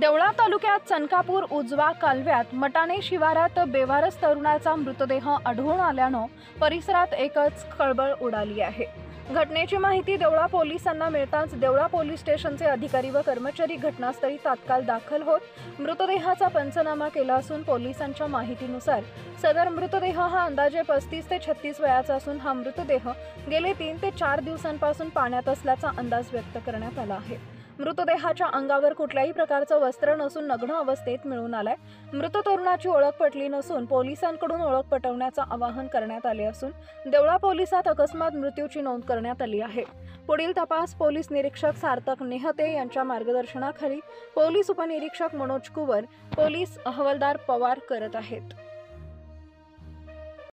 देवळा तालुक्यात चनकापूर उजवा कालव्यात मटाणे शिवारात बेवारस तरुणाचा मृतदेह आढळून आल्यानं परिसरात एकच खळबळ उडाली आहे। घटनेची माहिती देवळा पोलिसांना मिळताच देवळा पोलीस स्टेशनचे अधिकारी व कर्मचारी घटनास्थळी तात्काळ दाखल होत मृतदेहाचा पंचनामा केला असून पोलिसांच्या माहितीनुसार सदर मृतदेह हा अंदाजे 35 ते 36 वयाचा असून हा मृतदेह गेले 3 ते 4 दिवसांपासून पाण्यात असल्याचा अंदाज व्यक्त करण्यात आला आहे। मृतदेहाच्या अंगावर कुठल्याही प्रकारचं वस्त्र नसून नग्न अवस्थेत मिळून आलाय। मृत तरुणाची ओळख पटली नसून पोलिसांकडून ओळख पटवण्याचं आवाहन करण्यात आले असून देवळा पोलिसात अकस्मात मृत्यूची नोंद करण्यात आली आहे। पुढील तपास पोलीस निरीक्षक सार्थक नेहते यांच्या मार्गदर्शनाखाली पोलीस उपनिरीक्षक मनोज कुवर, पोलीस हवालदार पवार करत आहेत।